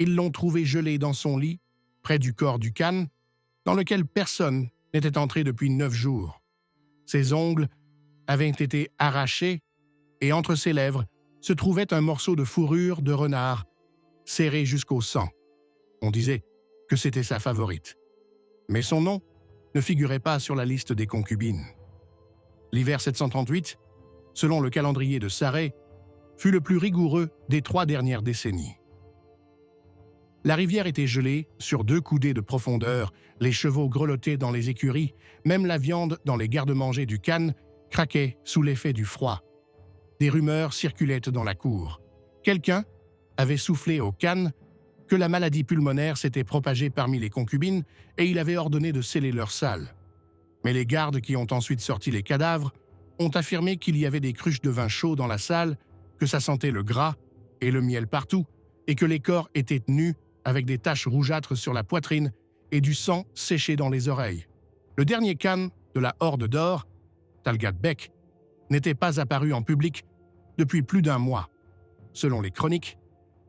Ils l'ont trouvé gelé dans son lit, près du corps du Khan, dans lequel personne n'était entré depuis 9 jours. Ses ongles avaient été arrachés et entre ses lèvres se trouvait un morceau de fourrure de renard, serré jusqu'au sang. On disait que c'était sa favorite. Mais son nom ne figurait pas sur la liste des concubines. L'hiver 738, selon le calendrier de Sarré, fut le plus rigoureux des 3 dernières décennies. La rivière était gelée sur 2 coudées de profondeur, les chevaux grelottaient dans les écuries, même la viande dans les garde-manger du Khan craquait sous l'effet du froid. Des rumeurs circulaient dans la cour. Quelqu'un avait soufflé au Khan que la maladie pulmonaire s'était propagée parmi les concubines et il avait ordonné de sceller leurs salles. Mais les gardes qui ont ensuite sorti les cadavres ont affirmé qu'il y avait des cruches de vin chaud dans la salle, que ça sentait le gras et le miel partout, et que les corps étaient nus avec des taches rougeâtres sur la poitrine et du sang séché dans les oreilles. Le dernier Khan de la Horde d'Or, Talgat Bek, n'était pas apparu en public depuis plus d'1 mois. Selon les chroniques,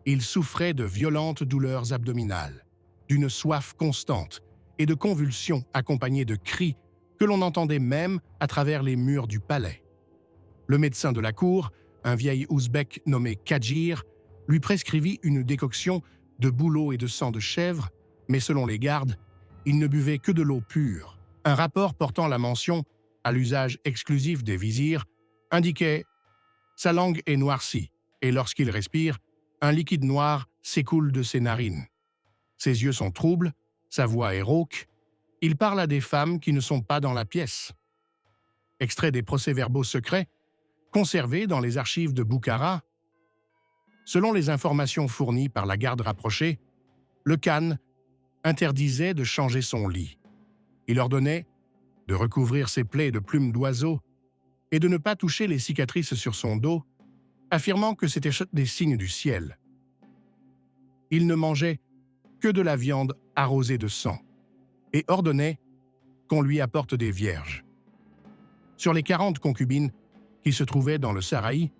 il souffrait de violentes douleurs abdominales, d'une soif constante et de convulsions accompagnées de cris que l'on entendait même à travers les murs du palais. Le médecin de la cour, un vieil ouzbek nommé Kadjir, lui prescrivit une décoction de bouleau et de sang de chèvre, mais selon les gardes, il ne buvait que de l'eau pure. Un rapport portant la mention à l'usage exclusif des vizirs indiquait « Sa langue est noircie et lorsqu'il respire, un liquide noir s'écoule de ses narines. Ses yeux sont troubles, sa voix est rauque. Il parle à des femmes qui ne sont pas dans la pièce. » Extrait des procès-verbaux secrets conservés dans les archives de Boukhara. Selon les informations fournies par la garde rapprochée, le Khan interdisait de changer son lit. Il ordonnait de recouvrir ses plaies de plumes d'oiseaux et de ne pas toucher les cicatrices sur son dos, affirmant que c'était des signes du ciel. Il ne mangeait que de la viande arrosée de sang et ordonnait qu'on lui apporte des vierges. Sur les 40 concubines qui se trouvaient dans le Saraï,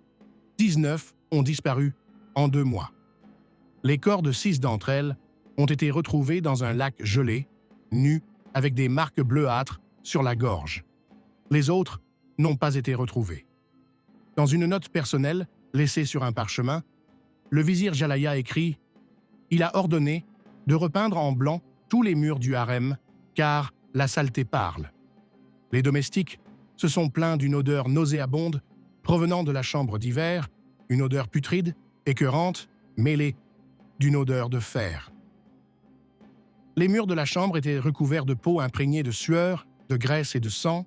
19 ont disparu en 2 mois. Les corps de 6 d'entre elles ont été retrouvés dans un lac gelé, nus, avec des marques bleuâtres sur la gorge. Les autres n'ont pas été retrouvés. Dans une note personnelle laissée sur un parchemin, le vizir Jalaya écrit « Il a ordonné de repeindre en blanc tous les murs du harem, car la saleté parle. » Les domestiques se sont plaints d'une odeur nauséabonde provenant de la chambre d'hiver, une odeur putride, écœurante, mêlée d'une odeur de fer. Les murs de la chambre étaient recouverts de peau imprégnée de sueur, de graisse et de sang.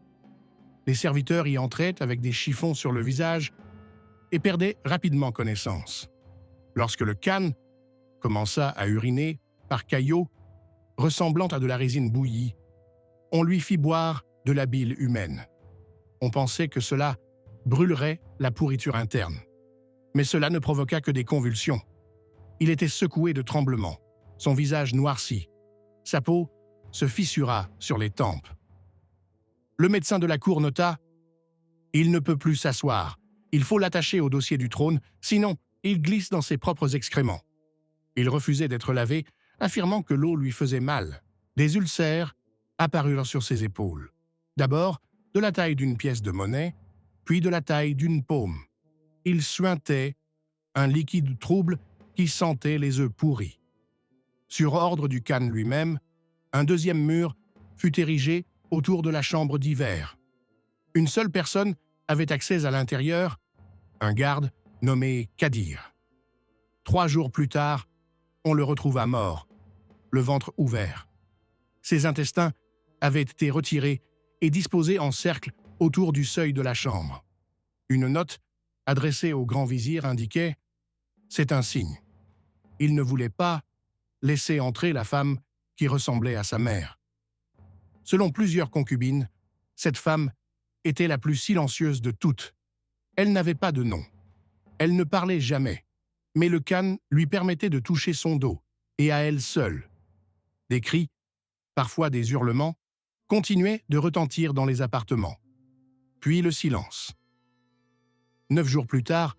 Les serviteurs y entraient avec des chiffons sur le visage et perdaient rapidement connaissance. Lorsque le Khan commença à uriner par caillots, ressemblant à de la résine bouillie, on lui fit boire de la bile humaine. On pensait que cela brûlerait la pourriture interne. Mais cela ne provoqua que des convulsions. Il était secoué de tremblements, son visage noirci. Sa peau se fissura sur les tempes. Le médecin de la cour nota « Il ne peut plus s'asseoir. Il faut l'attacher au dossier du trône, sinon il glisse dans ses propres excréments. » Il refusait d'être lavé, affirmant que l'eau lui faisait mal. Des ulcères apparurent sur ses épaules. D'abord, de la taille d'une pièce de monnaie, puis de la taille d'une paume. Il suintait un liquide trouble qui sentait les œufs pourris. Sur ordre du Khan lui-même, un deuxième mur fut érigé autour de la chambre d'hiver. Une seule personne avait accès à l'intérieur, un garde nommé Kadir. 3 jours plus tard, on le retrouva mort, le ventre ouvert. Ses intestins avaient été retirés et disposés en cercle autour du seuil de la chambre. Une note adressée au grand vizir indiquait « C'est un signe. » Il ne voulait pas laisser entrer la femme qui ressemblait à sa mère. Selon plusieurs concubines, cette femme était la plus silencieuse de toutes. Elle n'avait pas de nom. Elle ne parlait jamais, mais le Khan lui permettait de toucher son dos, et à elle seule. Des cris, parfois des hurlements, continuaient de retentir dans les appartements. Puis le silence. 9 jours plus tard,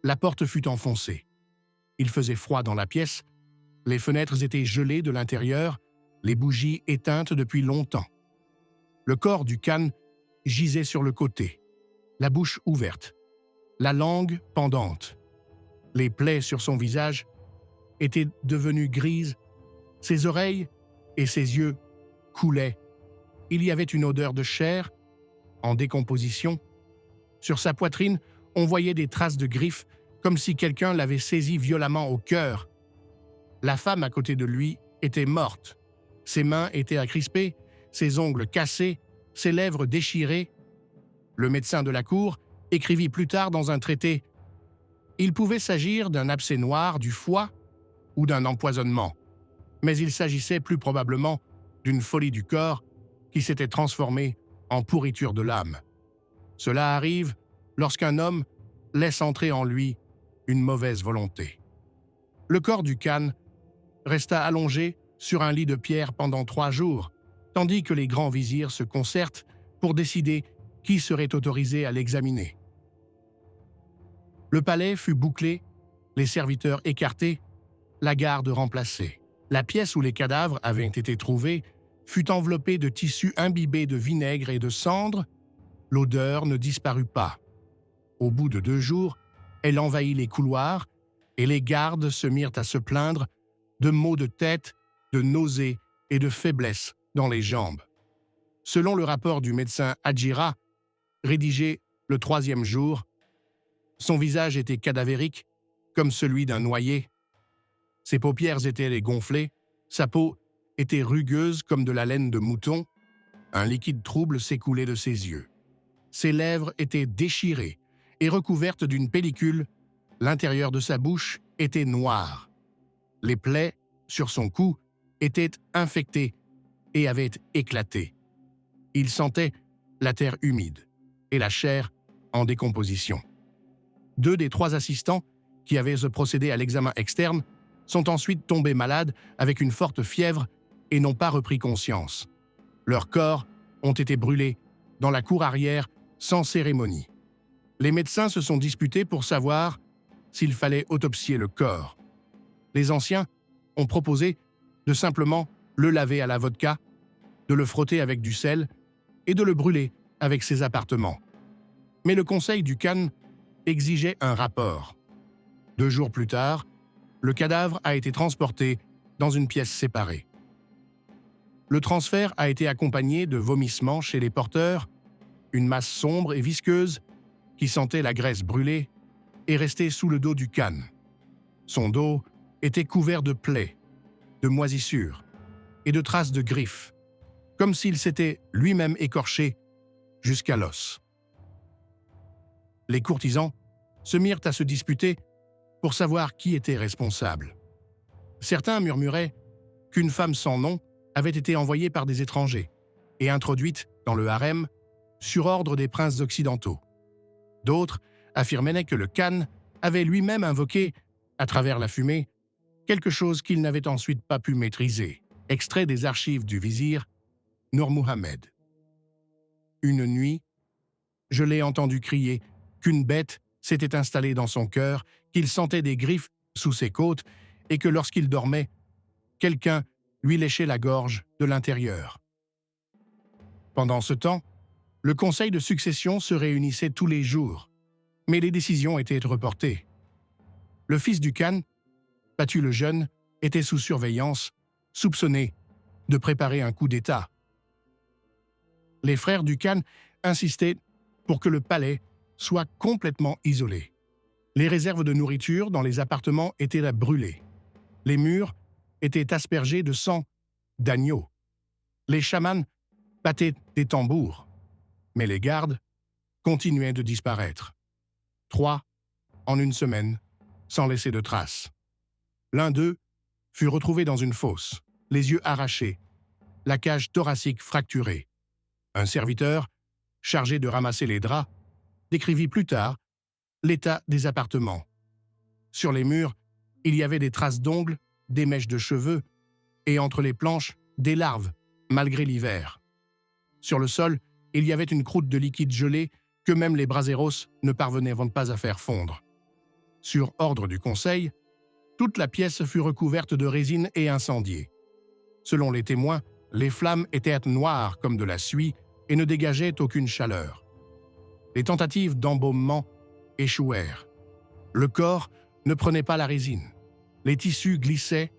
la porte fut enfoncée. Il faisait froid dans la pièce, Les fenêtres étaient gelées de l'intérieur, les bougies éteintes depuis longtemps. Le corps du khan gisait sur le côté, la bouche ouverte, la langue pendante. Les plaies sur son visage étaient devenues grises, ses oreilles et ses yeux coulaient. Il y avait une odeur de chair, en décomposition. Sur sa poitrine, on voyait des traces de griffes, comme si quelqu'un l'avait saisi violemment au cœur. La femme à côté de lui était morte. Ses mains étaient crispées, ses ongles cassés, ses lèvres déchirées. Le médecin de la cour écrivit plus tard dans un traité « Il pouvait s'agir d'un abcès noir du foie ou d'un empoisonnement, mais il s'agissait plus probablement d'une folie du corps qui s'était transformée en pourriture de l'âme. Cela arrive lorsqu'un homme laisse entrer en lui une mauvaise volonté. » Le corps du khan resta allongé sur un lit de pierre pendant 3 jours, tandis que les grands vizirs se concertent pour décider qui serait autorisé à l'examiner. Le palais fut bouclé, les serviteurs écartés, la garde remplacée. La pièce où les cadavres avaient été trouvés fut enveloppée de tissus imbibés de vinaigre et de cendre. L'odeur ne disparut pas. Au bout de 2 jours, elle envahit les couloirs et les gardes se mirent à se plaindre de maux de tête, de nausées et de faiblesse dans les jambes. Selon le rapport du médecin Hadjira, rédigé le 3e jour, son visage était cadavérique, comme celui d'un noyé. Ses paupières étaient gonflées, sa peau était rugueuse comme de la laine de mouton, un liquide trouble s'écoulait de ses yeux. Ses lèvres étaient déchirées et recouvertes d'une pellicule, l'intérieur de sa bouche était noir. Les plaies sur son cou étaient infectées et avaient éclaté. Il sentait la terre humide et la chair en décomposition. 2 des 3 assistants qui avaient procédé à l'examen externe sont ensuite tombés malades avec une forte fièvre et n'ont pas repris conscience. Leurs corps ont été brûlés dans la cour arrière sans cérémonie. Les médecins se sont disputés pour savoir s'il fallait autopsier le corps. Les anciens ont proposé de simplement le laver à la vodka, de le frotter avec du sel et de le brûler avec ses appartements. Mais le conseil du khan exigeait un rapport. 2 jours plus tard, le cadavre a été transporté dans une pièce séparée. Le transfert a été accompagné de vomissements chez les porteurs, une masse sombre et visqueuse qui sentait la graisse brûlée est restée sous le dos du khan. Son dos était couvert de plaies, de moisissures et de traces de griffes, comme s'il s'était lui-même écorché jusqu'à l'os. Les courtisans se mirent à se disputer pour savoir qui était responsable. Certains murmuraient qu'une femme sans nom avait été envoyée par des étrangers et introduite dans le harem sur ordre des princes occidentaux. D'autres affirmaient que le khan avait lui-même invoqué, à travers la fumée, quelque chose qu'il n'avait ensuite pas pu maîtriser. Extrait des archives du vizir Nour Mohammed. Une nuit, je l'ai entendu crier qu'une bête s'était installée dans son cœur, qu'il sentait des griffes sous ses côtes et que lorsqu'il dormait, quelqu'un lui léchait la gorge de l'intérieur. Pendant ce temps, le conseil de succession se réunissait tous les jours, mais les décisions étaient reportées. Le fils du khan, Patu le Jeune, était sous surveillance, soupçonné de préparer un coup d'État. Les frères du khan insistaient pour que le palais soit complètement isolé. Les réserves de nourriture dans les appartements étaient brûlées. Les murs étaient aspergés de sang d'agneau. Les chamans battaient des tambours, mais les gardes continuaient de disparaître. 3 en une semaine, sans laisser de traces. L'un d'eux fut retrouvé dans une fosse, les yeux arrachés, la cage thoracique fracturée. Un serviteur, chargé de ramasser les draps, décrivit plus tard l'état des appartements. Sur les murs, il y avait des traces d'ongles, des mèches de cheveux, et entre les planches, des larves, malgré l'hiver. Sur le sol, il y avait une croûte de liquide gelé que même les braseros ne parvenaient pas à faire fondre. Sur ordre du conseil, Toute la pièce fut recouverte de résine et incendiée. Selon les témoins, les flammes étaient noires comme de la suie et ne dégageaient aucune chaleur. Les tentatives d'embaumement échouèrent. Le corps ne prenait pas la résine. Les tissus glissaient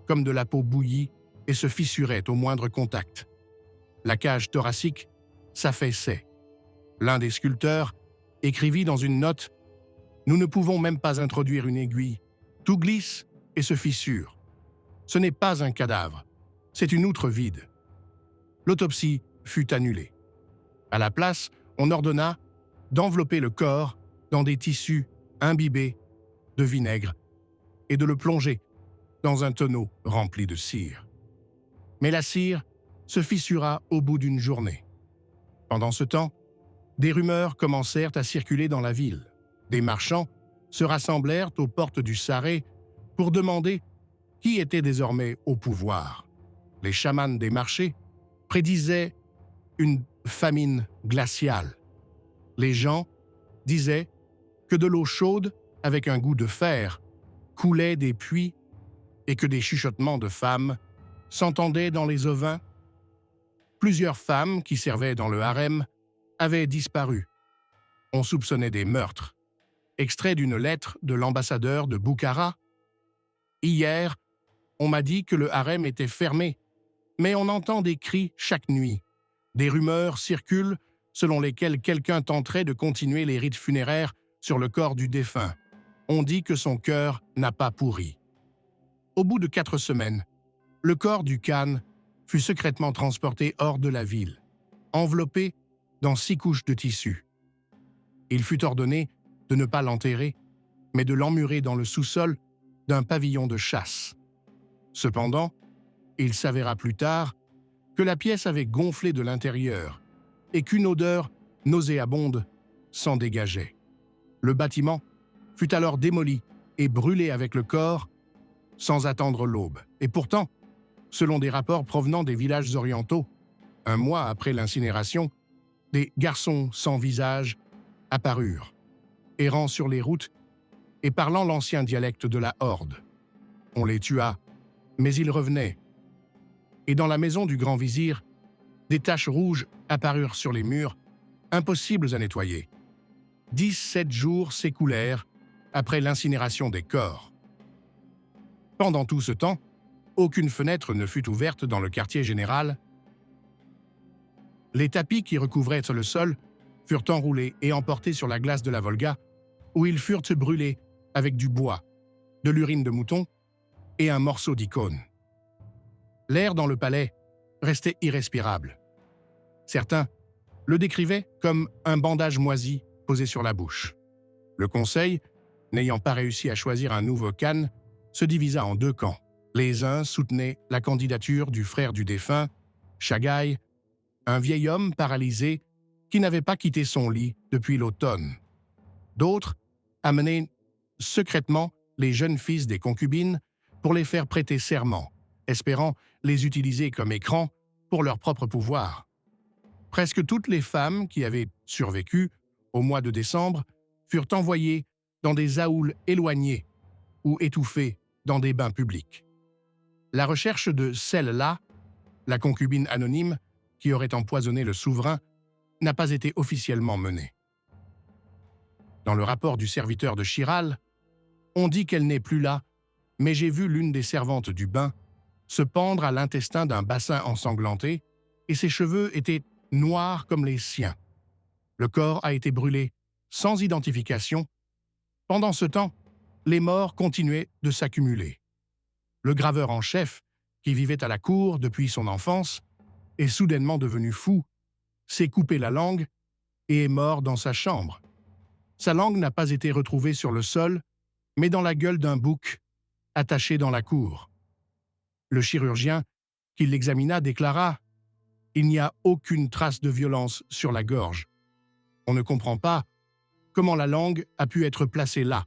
comme de la peau bouillie et se fissuraient au moindre contact. La cage thoracique s'affaissait. L'un des sculpteurs écrivit dans une note « Nous ne pouvons même pas introduire une aiguille. Tout glisse et se fissure. Ce n'est pas un cadavre, c'est une outre vide. » L'autopsie fut annulée. À la place, on ordonna d'envelopper le corps dans des tissus imbibés de vinaigre et de le plonger dans un tonneau rempli de cire. Mais la cire se fissura au bout d'une journée. Pendant ce temps, des rumeurs commencèrent à circuler dans la ville. Des marchands se rassemblèrent aux portes du Sarré pour demander qui était désormais au pouvoir. Les chamans des marchés prédisaient une famine glaciale. Les gens disaient que de l'eau chaude avec un goût de fer coulait des puits et que des chuchotements de femmes s'entendaient dans les ovins. Plusieurs femmes qui servaient dans le harem avaient disparu. On soupçonnait des meurtres. Extrait d'une lettre de l'ambassadeur de Bukhara. « Hier, on m'a dit que le harem était fermé, mais on entend des cris chaque nuit. Des rumeurs circulent selon lesquelles quelqu'un tenterait de continuer les rites funéraires sur le corps du défunt. On dit que son cœur n'a pas pourri. » Au bout de 4 semaines, le corps du Khan fut secrètement transporté hors de la ville, enveloppé dans 6 couches de tissu. Il fut ordonné de ne pas l'enterrer, mais de l'emmurer dans le sous-sol d'un pavillon de chasse. Cependant, il s'avéra plus tard que la pièce avait gonflé de l'intérieur et qu'une odeur nauséabonde s'en dégageait. Le bâtiment fut alors démoli et brûlé avec le corps sans attendre l'aube. Et pourtant, selon des rapports provenant des villages orientaux, un mois après l'incinération, des garçons sans visage apparurent, errant sur les routes et parlant l'ancien dialecte de la Horde. On les tua, mais ils revenaient. Et dans la maison du grand vizir, des taches rouges apparurent sur les murs, impossibles à nettoyer. 17 jours s'écoulèrent après l'incinération des corps. Pendant tout ce temps, aucune fenêtre ne fut ouverte dans le quartier général. Les tapis qui recouvraient le sol furent enroulés et emportés sur la glace de la Volga, où ils furent brûlés avec du bois, de l'urine de mouton et un morceau d'icône. L'air dans le palais restait irrespirable. Certains le décrivaient comme un bandage moisi posé sur la bouche. Le conseil, n'ayant pas réussi à choisir un nouveau khan, se divisa en 2 camps. Les uns soutenaient la candidature du frère du défunt, Shagai, un vieil homme paralysé qui n'avait pas quitté son lit depuis l'automne. D'autres amenaient secrètement les jeunes fils des concubines pour les faire prêter serment, espérant les utiliser comme écran pour leur propre pouvoir. Presque toutes les femmes qui avaient survécu au mois de décembre furent envoyées dans des aouls éloignés ou étouffées dans des bains publics. La recherche de celle-là, la concubine anonyme qui aurait empoisonné le souverain, n'a pas été officiellement menée. Dans le rapport du serviteur de Chiral, on dit qu'elle n'est plus là, mais j'ai vu l'une des servantes du bain se pendre à l'intestin d'un bassin ensanglanté et ses cheveux étaient noirs comme les siens. Le corps a été brûlé sans identification. Pendant ce temps, les morts continuaient de s'accumuler. Le graveur en chef, qui vivait à la cour depuis son enfance, est soudainement devenu fou, s'est coupé la langue et est mort dans sa chambre. Sa langue n'a pas été retrouvée sur le sol, mais dans la gueule d'un bouc, attaché dans la cour. Le chirurgien qui l'examina déclara « Il n'y a aucune trace de violence sur la gorge. On ne comprend pas comment la langue a pu être placée là.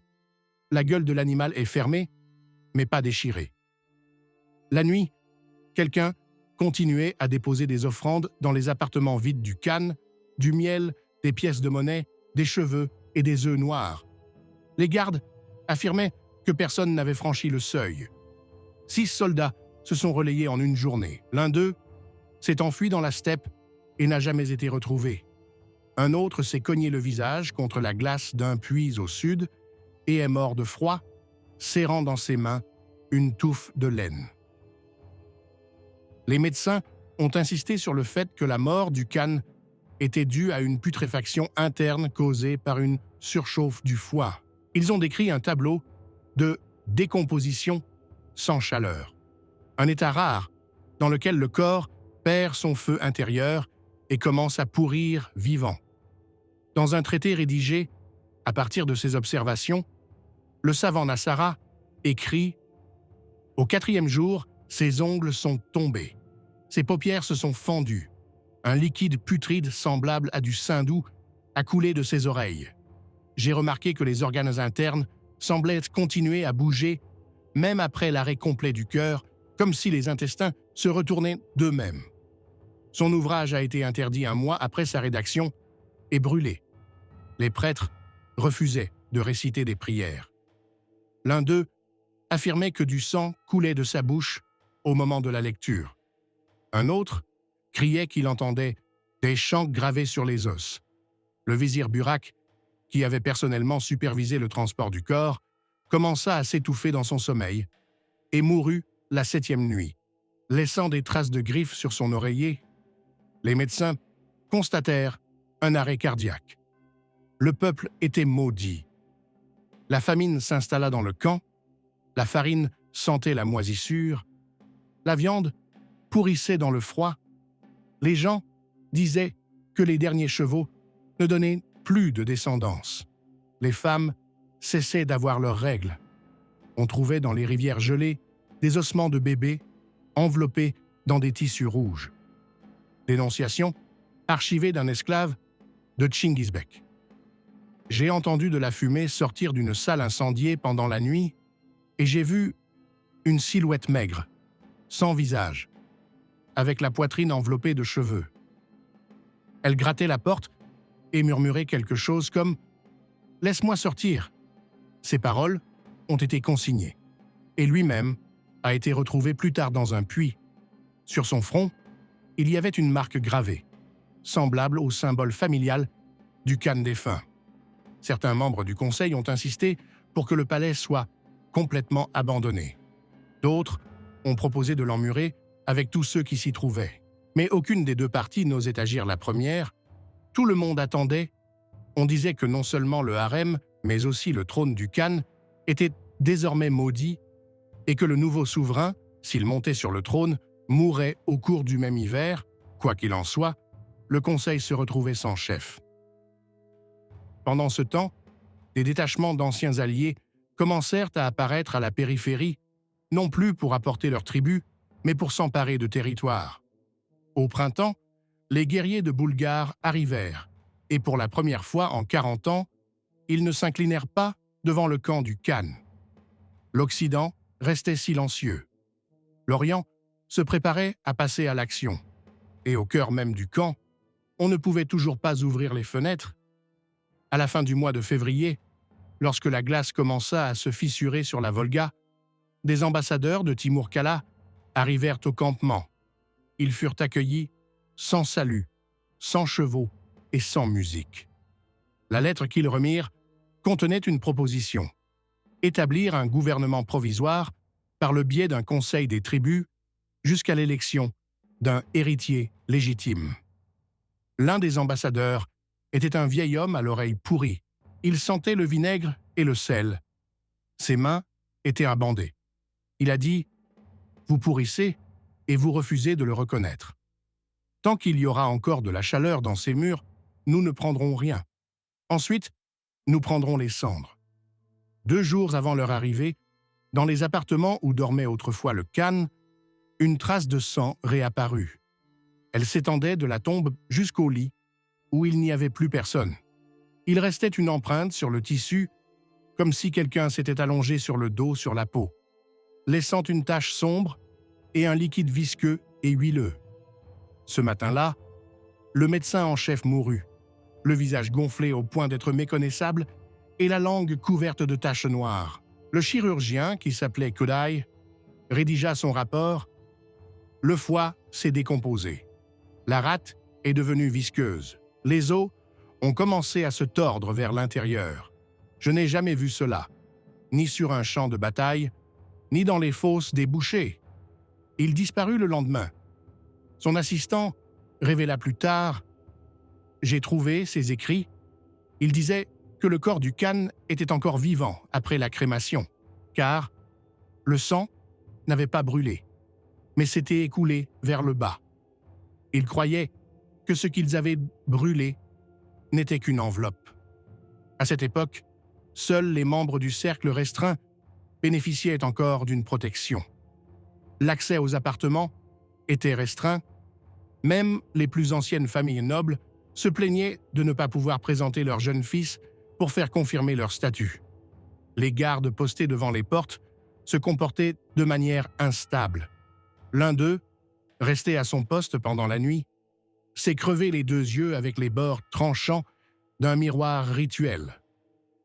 La gueule de l'animal est fermée, mais pas déchirée. » La nuit, quelqu'un continuait à déposer des offrandes dans les appartements vides du khan, du miel, des pièces de monnaie, des cheveux et des œufs noirs. Les gardes affirmaient que personne n'avait franchi le seuil. 6 soldats se sont relayés en une journée. L'un d'eux s'est enfui dans la steppe et n'a jamais été retrouvé. Un autre s'est cogné le visage contre la glace d'un puits au sud et est mort de froid, serrant dans ses mains une touffe de laine. Les médecins ont insisté sur le fait que la mort du Khan était due à une putréfaction interne causée par une surchauffe du foie. Ils ont décrit un tableau de décomposition sans chaleur, un état rare dans lequel le corps perd son feu intérieur et commence à pourrir vivant. Dans un traité rédigé à partir de ces observations, le savant Nassara écrit « Au 4e jour, ses ongles sont tombés. Ses paupières se sont fendues. Un liquide putride semblable à du saindoux a coulé de ses oreilles. J'ai remarqué que les organes internes semblaient continuer à bouger même après l'arrêt complet du cœur, comme si les intestins se retournaient d'eux-mêmes. Son ouvrage a été interdit 1 mois après sa rédaction et brûlé. Les prêtres refusaient de réciter des prières. L'un d'eux affirmait que du sang coulait de sa bouche au moment de la lecture. Un autre criait qu'il entendait des chants gravés sur les os. Le vizir Burak, qui avait personnellement supervisé le transport du corps, commença à s'étouffer dans son sommeil et mourut la 7e nuit, laissant des traces de griffes sur son oreiller. Les médecins constatèrent un arrêt cardiaque. Le peuple était maudit. La famine s'installa dans le camp, la farine sentait la moisissure, la viande pourrissait dans le froid. Les gens disaient que les derniers chevaux ne donnaient plus de descendance. Les femmes cessaient d'avoir leurs règles. On trouvait dans les rivières gelées des ossements de bébés enveloppés dans des tissus rouges. Dénonciation archivée d'un esclave de Tchingisbek. J'ai entendu de la fumée sortir d'une salle incendiée pendant la nuit et j'ai vu une silhouette maigre, sans visage, avec la poitrine enveloppée de cheveux. Elle grattait la porte et murmurait quelque chose comme « Laisse-moi sortir ». Ces paroles ont été consignées et lui-même a été retrouvé plus tard dans un puits. Sur son front, il y avait une marque gravée, semblable au symbole familial du Khan défunt. Certains membres du conseil ont insisté pour que le palais soit complètement abandonné. D'autres ont proposé de l'emmurer avec tous ceux qui s'y trouvaient. Mais aucune des deux parties n'osait agir la première. Tout le monde attendait. On disait que non seulement le harem, mais aussi le trône du Khan était désormais maudit et que le nouveau souverain, s'il montait sur le trône, mourrait au cours du même hiver. Quoi qu'il en soit, le conseil se retrouvait sans chef. Pendant ce temps, des détachements d'anciens alliés commencèrent à apparaître à la périphérie, non plus pour apporter leur tribut, mais pour s'emparer de territoires. Au printemps, les guerriers de Bulgare arrivèrent, et pour la première fois en 40 ans, ils ne s'inclinèrent pas devant le camp du Khan. L'Occident restait silencieux. L'Orient se préparait à passer à l'action. Et au cœur même du camp, on ne pouvait toujours pas ouvrir les fenêtres. À la fin du mois de février, lorsque la glace commença à se fissurer sur la Volga, des ambassadeurs de Timur-Kala arrivèrent au campement. Ils furent accueillis sans salut, sans chevaux et sans musique. La lettre qu'ils remirent contenait une proposition: établir un gouvernement provisoire par le biais d'un conseil des tribus jusqu'à l'élection d'un héritier légitime. L'un des ambassadeurs était un vieil homme à l'oreille pourrie. Il sentait le vinaigre et le sel. Ses mains étaient abandées. Il a dit « Vous pourrissez et vous refusez de le reconnaître. Tant qu'il y aura encore de la chaleur dans ces murs, nous ne prendrons rien. Ensuite, nous prendrons les cendres. » 2 jours avant leur arrivée, dans les appartements où dormait autrefois le Khan, une trace de sang réapparut. Elle s'étendait de la tombe jusqu'au lit, où il n'y avait plus personne. Il restait une empreinte sur le tissu, comme si quelqu'un s'était allongé sur le dos sur la peau, laissant une tache sombre et un liquide visqueux et huileux. Ce matin-là, le médecin en chef mourut, le visage gonflé au point d'être méconnaissable et la langue couverte de taches noires. Le chirurgien, qui s'appelait Kodai, rédigea son rapport. Le foie s'est décomposé. La rate est devenue visqueuse. Les os ont commencé à se tordre vers l'intérieur. Je n'ai jamais vu cela, ni sur un champ de bataille, ni dans les fosses des bouchers. Il disparut le lendemain. Son assistant révéla plus tard « J'ai trouvé ses écrits. Il disait que le corps du Khan était encore vivant après la crémation, car le sang n'avait pas brûlé, mais s'était écoulé vers le bas. Ils croyaient que ce qu'ils avaient brûlé n'était qu'une enveloppe. À cette époque, seuls les membres du cercle restreint bénéficiaient encore d'une protection. L'accès aux appartements était restreint. Même les plus anciennes familles nobles se plaignaient de ne pas pouvoir présenter leur jeune fils pour faire confirmer leur statut. Les gardes postés devant les portes se comportaient de manière instable. L'un d'eux, resté à son poste pendant la nuit, s'est crevé les 2 yeux avec les bords tranchants d'un miroir rituel.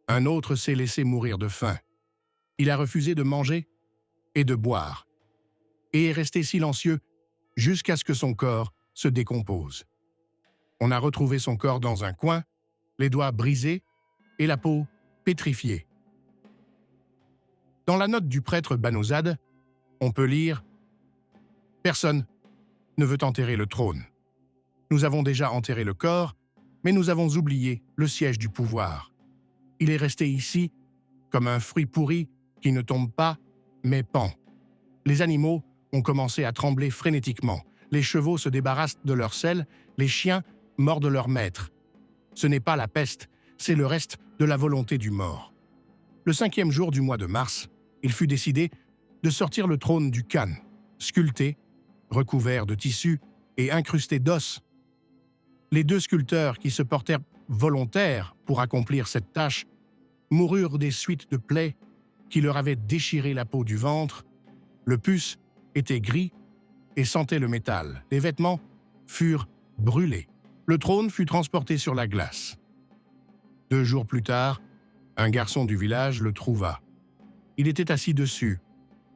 Un autre s'est laissé mourir de faim. Il a refusé de manger et de boire, et est resté silencieux jusqu'à ce que son corps se décompose. On a retrouvé son corps dans un coin, les doigts brisés et la peau pétrifiée. Dans la note du prêtre Banozad, on peut lire « Personne ne veut enterrer le trône. Nous avons déjà enterré le corps, mais nous avons oublié le siège du pouvoir. Il est resté ici comme un fruit pourri qui ne tombe pas, mais pend. Les animaux ont commencé à trembler frénétiquement. Les chevaux se débarrassent de leur selle, les chiens mordent leur maître. Ce n'est pas la peste, c'est le reste de la volonté du mort. Le 5e jour du mois de mars, il fut décidé de sortir le trône du Khan, sculpté, recouvert de tissu et incrusté d'os. Les 2 sculpteurs qui se portèrent volontaires pour accomplir cette tâche moururent des suites de plaies qui leur avaient déchiré la peau du ventre. Le pus était gris et sentait le métal. Les vêtements furent brûlés. Le trône fut transporté sur la glace. 2 jours plus tard, un garçon du village le trouva. Il était assis dessus,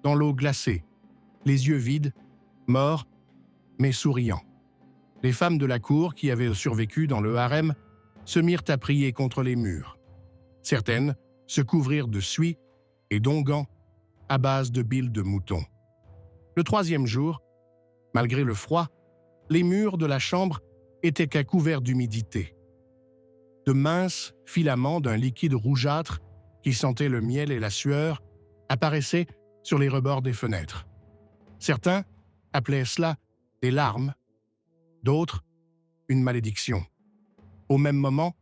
dans l'eau glacée, les yeux vides, mort, mais souriant. Les femmes de la cour qui avaient survécu dans le harem se mirent à prier contre les murs. Certaines se couvrirent de suie et d'onguents à base de bile de mouton. Le 3e jour, malgré le froid, les murs de la chambre étaient qu'à couvert d'humidité. De minces filaments d'un liquide rougeâtre qui sentait le miel et la sueur apparaissaient sur les rebords des fenêtres. Certains appelaient cela des larmes, d'autres une malédiction. Au même moment,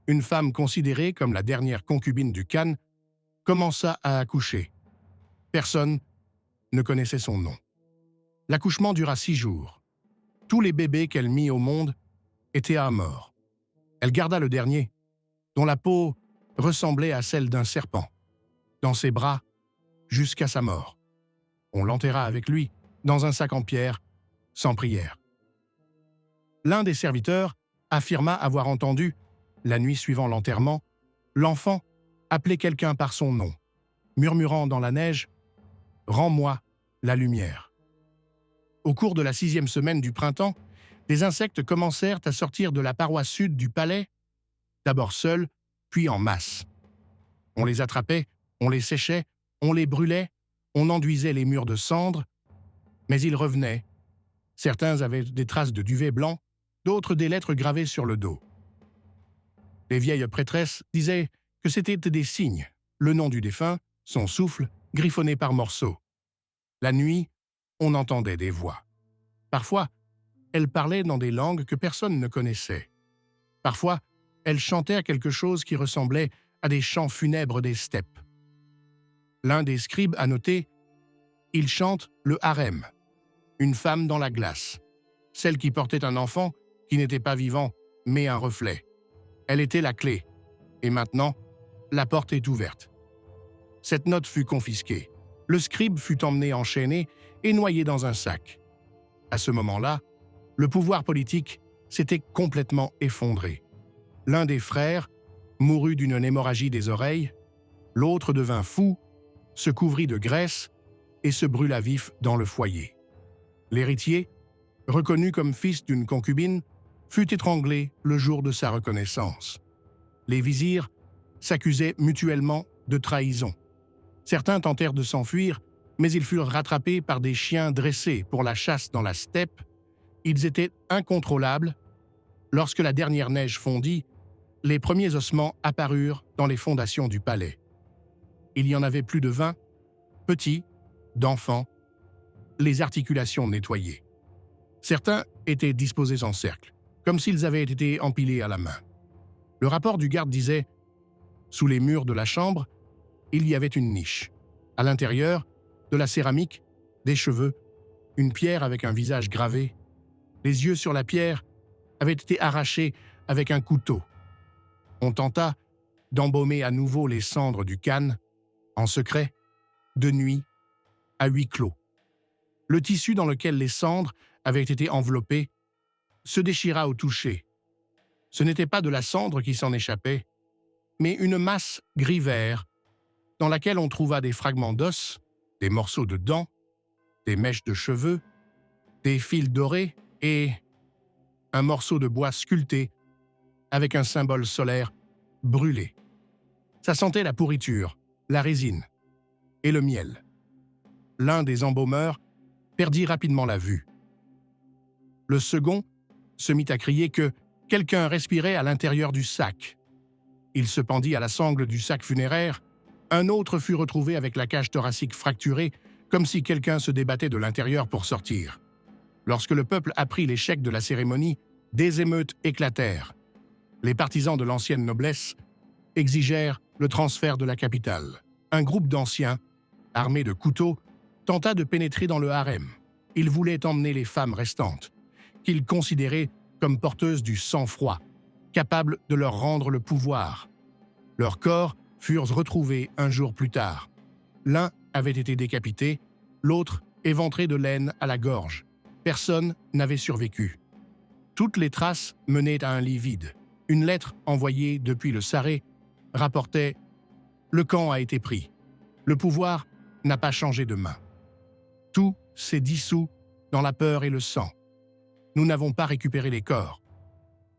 une femme considérée comme la dernière concubine du Khan commença à accoucher. Personne ne connaissait son nom. L'accouchement dura 6 jours. Tous les bébés qu'elle mit au monde étaient à mort. Elle garda le dernier, dont la peau ressemblait à celle d'un serpent, dans ses bras jusqu'à sa mort. On l'enterra avec lui dans un sac en pierre, sans prière. L'un des serviteurs affirma avoir entendu, la nuit suivant l'enterrement, l'enfant appeler quelqu'un par son nom, murmurant dans la neige « Rends-moi la lumière ». Au cours de la 6e semaine du printemps, des insectes commencèrent à sortir de la paroi sud du palais, d'abord seuls, puis en masse. On les attrapait, on les séchait, on les brûlait, on enduisait les murs de cendres, mais ils revenaient. Certains avaient des traces de duvet blanc, d'autres des lettres gravées sur le dos. Les vieilles prêtresses disaient que c'étaient des signes, le nom du défunt, son souffle, griffonné par morceaux. La nuit, on entendait des voix. Parfois, elles parlaient dans des langues que personne ne connaissait. Parfois, elles chantèrent quelque chose qui ressemblait à des chants funèbres des steppes. L'un des scribes a noté « Il chante le harem, une femme dans la glace, celle qui portait un enfant qui n'était pas vivant, mais un reflet. Elle était la clé, et maintenant, la porte est ouverte. » Cette note fut confisquée. Le scribe fut emmené enchaîné et noyé dans un sac. À ce moment-là, le pouvoir politique s'était complètement effondré. L'un des frères mourut d'une hémorragie des oreilles, l'autre devint fou se couvrit de graisse et se brûla vif dans le foyer. L'héritier, reconnu comme fils d'une concubine, fut étranglé le jour de sa reconnaissance. Les vizirs s'accusaient mutuellement de trahison. Certains tentèrent de s'enfuir, mais ils furent rattrapés par des chiens dressés pour la chasse dans la steppe. Ils étaient incontrôlables. Lorsque la dernière neige fondit, les premiers ossements apparurent dans les fondations du palais. Il y en avait plus de 20, petits, d'enfants, les articulations nettoyées. Certains étaient disposés en cercle, comme s'ils avaient été empilés à la main. Le rapport du garde disait « Sous les murs de la chambre, il y avait une niche. À l'intérieur, de la céramique, des cheveux, une pierre avec un visage gravé. Les yeux sur la pierre avaient été arrachés avec un couteau. On tenta d'embaumer à nouveau les cendres du Khan, en secret, de nuit, à huis clos. Le tissu dans lequel les cendres avaient été enveloppées se déchira au toucher. Ce n'était pas de la cendre qui s'en échappait, mais une masse gris-vert dans laquelle on trouva des fragments d'os, des morceaux de dents, des mèches de cheveux, des fils dorés et un morceau de bois sculpté avec un symbole solaire brûlé. Ça sentait la pourriture, la résine et le miel. L'un des embaumeurs perdit rapidement la vue. Le second se mit à crier que quelqu'un respirait à l'intérieur du sac. Il se pendit à la sangle du sac funéraire. Un autre fut retrouvé avec la cage thoracique fracturée, comme si quelqu'un se débattait de l'intérieur pour sortir. Lorsque le peuple apprit l'échec de la cérémonie, des émeutes éclatèrent. Les partisans de l'ancienne noblesse exigèrent le transfert de la capitale. Un groupe d'anciens, armés de couteaux, tenta de pénétrer dans le harem. Ils voulaient emmener les femmes restantes, qu'ils considéraient comme porteuses du sang-froid, capables de leur rendre le pouvoir. Leurs corps furent retrouvés un jour plus tard. L'un avait été décapité, l'autre éventré de laine à la gorge. Personne n'avait survécu. Toutes les traces menaient à un lit vide. Une lettre envoyée depuis le Sarré rapportait « Le camp a été pris. Le pouvoir n'a pas changé de main. Tout s'est dissous dans la peur et le sang. Nous n'avons pas récupéré les corps.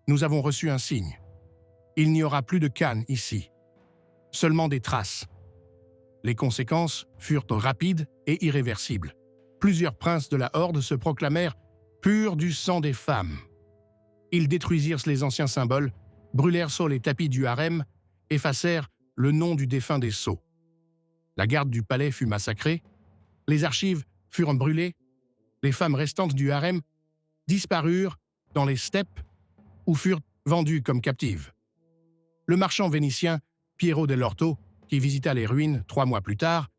Nous avons reçu un signe. Il n'y aura plus de Khan ici. Seulement des traces. » Les conséquences furent rapides et irréversibles. Plusieurs princes de la Horde se proclamèrent purs du sang des femmes. Ils détruisirent les anciens symboles, brûlèrent sur les tapis du harem, effacèrent le nom du défunt des sceaux. La garde du palais fut massacrée, les archives furent brûlées, les femmes restantes du harem disparurent dans les steppes ou furent vendues comme captives. Le marchand vénitien Piero dell'Orto, qui visita les ruines 3 mois plus tard,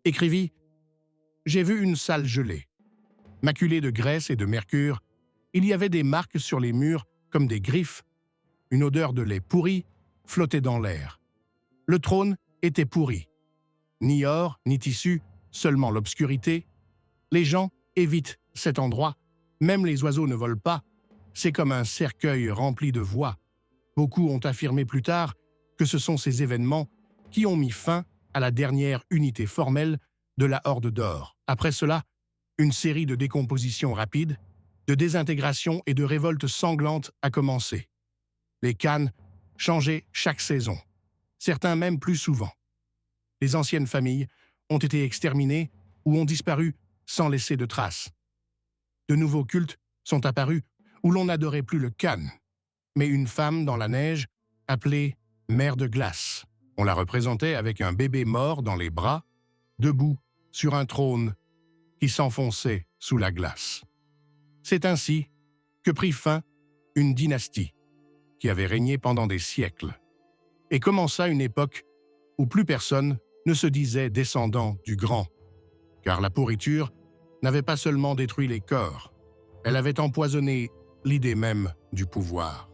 écrivit « J'ai vu une salle gelée. Maculée de graisse et de mercure, il y avait des marques sur les murs comme des griffes. Une odeur de lait pourri flottait dans l'air. Le trône était pourri. Ni or, ni tissu, seulement l'obscurité. Les gens évitent cet endroit. Même les oiseaux ne volent pas. C'est comme un cercueil rempli de voix. Beaucoup ont affirmé plus tard que ce sont ces événements qui ont mis fin à la dernière unité formelle de la Horde d'Or. Après cela, une série de décompositions rapides, de désintégration et de révoltes sanglantes a commencé. Les Khans changeaient chaque saison, certains même plus souvent. Les anciennes familles ont été exterminées ou ont disparu sans laisser de traces. De nouveaux cultes sont apparus où l'on n'adorait plus le Khan, mais une femme dans la neige appelée Mère de Glace. On la représentait avec un bébé mort dans les bras, debout sur un trône qui s'enfonçait sous la glace. C'est ainsi que prit fin une dynastie qui avait régné pendant des siècles et commença une époque où plus personne ne se disait descendant du grand, car la pourriture n'avait pas seulement détruit les corps, elle avait empoisonné l'idée même du pouvoir.